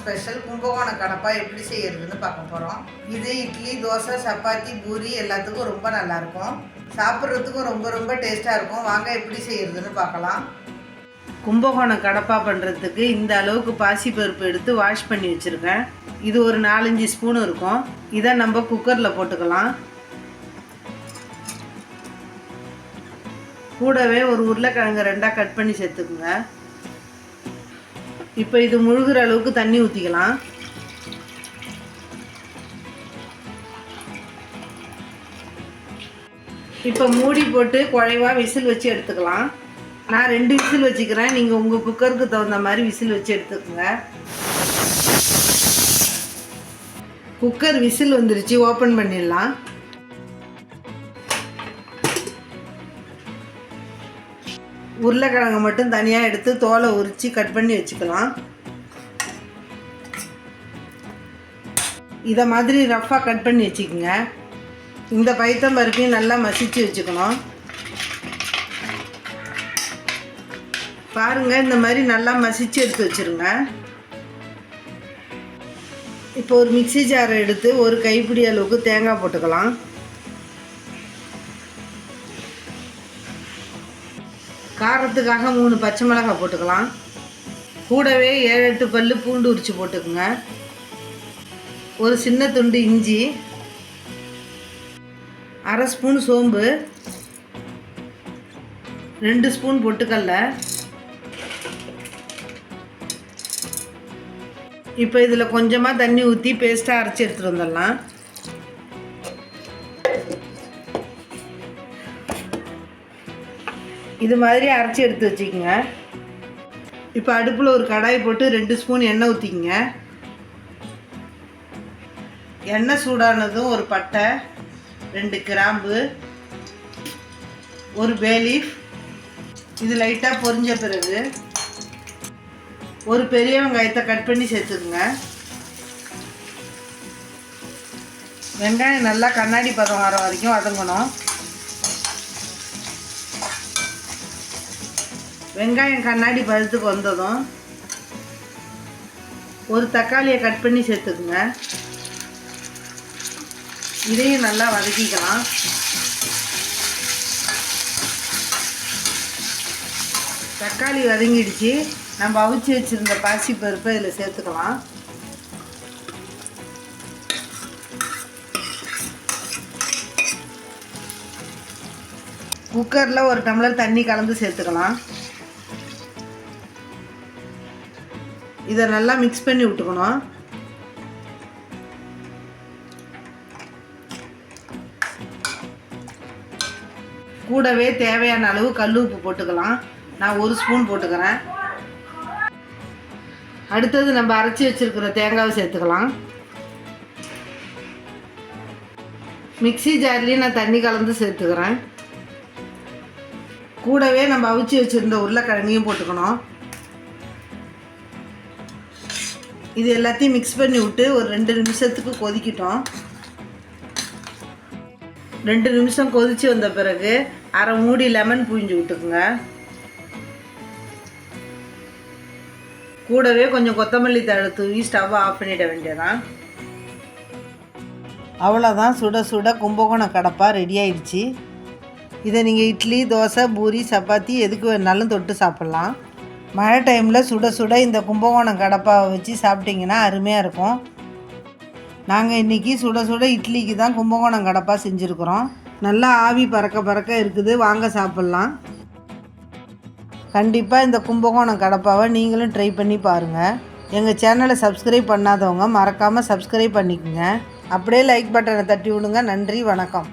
Special Kumbakonam Kadapa எப்படி செய்யறதுன்னு பார்க்க போகிறோம். இது இட்லி, தோசை, சப்பாத்தி, பூரி எல்லாத்துக்கும் ரொம்ப நல்லாயிருக்கும். சாப்பிட்றதுக்கும் ரொம்ப ரொம்ப டேஸ்ட்டாக இருக்கும். வாங்க எப்படி செய்யறதுன்னு பார்க்கலாம். கும்பகோணம் கடப்பா பண்ணுறதுக்கு இந்த அளவுக்கு பாசிப்பருப்பு எடுத்து வாஷ் பண்ணி வச்சுருக்கேன். இது ஒரு 4-5 ஸ்பூன் இருக்கும். இதை நம்ம குக்கரில் போட்டுக்கலாம். கூடவே ஒரு உருளைக்கிழங்கு 2ஆக கட் பண்ணி சேர்த்துக்குங்க. இப்போ இது முழுகிற அளவுக்கு தண்ணி ஊற்றிக்கலாம். இப்போ மூடி போட்டு குழைவாக விசில் வச்சு எடுத்துக்கலாம். நான் 2 விசில் வச்சுக்கிறேன். நீங்கள் உங்கள் குக்கருக்கு தகுந்த மாதிரி விசில் வச்சு எடுத்துக்கோங்க. குக்கர் விசில் வந்துருச்சு, ஓப்பன் பண்ணிடலாம். உருளைக்கிழங்கு மட்டும் தனியாக எடுத்து தோலை உரித்து கட் பண்ணி வச்சுக்கலாம். இதை மாதிரி ரஃப்பாக கட் பண்ணி வச்சுக்கோங்க. இந்த பைத்தம்பருப்பையும் நல்லா மசிச்சு வச்சுக்கணும். பாருங்கள், இந்த மாதிரி நல்லா மசிச்சு எடுத்து வச்சுருங்க. இப்போ ஒரு மிக்ஸி ஜாரை எடுத்து ஒரு கைப்பிடி அளவுக்கு தேங்காய் போட்டுக்கலாம். காரத்துக்காக 3 பச்சை மிளகாய் போட்டுக்கலாம். கூடவே 7-8 பல்லு பூண்டு உரித்து போட்டுக்குங்க. ஒரு சின்ன துண்டு இஞ்சி, 1/2 ஸ்பூன் சோம்பு, 2 ஸ்பூன் பொட்டுக்கடலை. இப்போ இதில் கொஞ்சமாக தண்ணி ஊற்றி பேஸ்ட்டாக அரைச்சி எடுத்துகிட்டு வந்துடலாம். இது மாதிரி அரைச்சி எடுத்து வச்சுக்கோங்க. இப்போ அடுப்பில் ஒரு கடாய் போட்டு 2 ஸ்பூன் எண்ணெய் ஊற்றிக்கங்க. எண்ணெய் சூடானதும் ஒரு பட்டை, 2 கிராம்பு, ஒரு பே லீஃப். இது லைட்டாக பொரிஞ்ச பிறகு ஒரு பெரிய வெங்காயத்தை கட் பண்ணி சேர்த்துக்குங்க. வெங்காயம் நல்லா கண்ணாடி பதம் வர வரைக்கும் வதங்கணும். வெங்காயம் கண்ணாடி பதத்துக்கு வந்ததும் ஒரு தக்காளியை கட் பண்ணி சேர்த்துக்குங்க. இதையும் நல்லா வதக்கிக்கலாம். தக்காளி வதங்கிடுச்சு. நம்ம அவிச்சு வச்சுருந்த பாசி பருப்பை இதில் சேர்த்துக்கலாம். குக்கரில் ஒரு டம்ளர் தண்ணி கலந்து சேர்த்துக்கலாம். இதை நல்லா மிக்ஸ் பண்ணி விட்டுக்கணும். கூடவே தேவையான அளவு கல் உப்பு போட்டுக்கலாம். நான் 1 ஸ்பூன் போட்டுக்கிறேன். அடுத்தது நம்ம அரைச்சி வச்சுருக்கிற தேங்காவை சேர்த்துக்கலாம். மிக்ஸி ஜார்லேயும் நான் தண்ணி கலந்து சேர்த்துக்கிறேன். கூடவே நம்ம அவிச்சு வச்சுருந்த உருளைக்கிழங்கையும் போட்டுக்கணும். இது எல்லாத்தையும் மிக்ஸ் பண்ணி விட்டு ஒரு 2 நிமிஷத்துக்கு கொதிக்கிட்டோம். 2 நிமிஷம் கொதித்து வந்த பிறகு அரை மூடி லெமன் புழிஞ்சு விட்டுக்குங்க. கூடவே கொஞ்சம் கொத்தமல்லி தழை தூவி ஸ்டவ்வை ஆஃப் பண்ணிட வேண்டியதான். அவ்வளோதான், சுட சுட கும்பகோணம் கடப்பா ரெடி ஆயிடுச்சு. இதை நீங்கள் இட்லி, தோசை, பூரி, சப்பாத்தி எதுக்கு வேணாலும் தொட்டு சாப்பிட்லாம். மழை டைமில் சுட சுட இந்த கும்பகோணம் கடப்பாவை வச்சு சாப்பிட்டிங்கன்னா அருமையாக இருக்கும். நாங்கள் இன்றைக்கி சுட சுட இட்லிக்கு தான் கும்பகோணம் கடப்பா செஞ்சுருக்குறோம். நல்லா ஆவி பறக்க பறக்க இருக்குது. வாங்க சாப்பிட்லாம். கண்டிப்பாக இந்த கும்பகோணம் கடப்பாவை நீங்களும் ட்ரை பண்ணி பாருங்கள். எங்கள் சேனலை சப்ஸ்கிரைப் பண்ணாதவங்க மறக்காமல் சப்ஸ்கிரைப் பண்ணிக்கோங்க. அப்படியே லைக் பட்டனை தட்டி விடுங்க. நன்றி, வணக்கம்.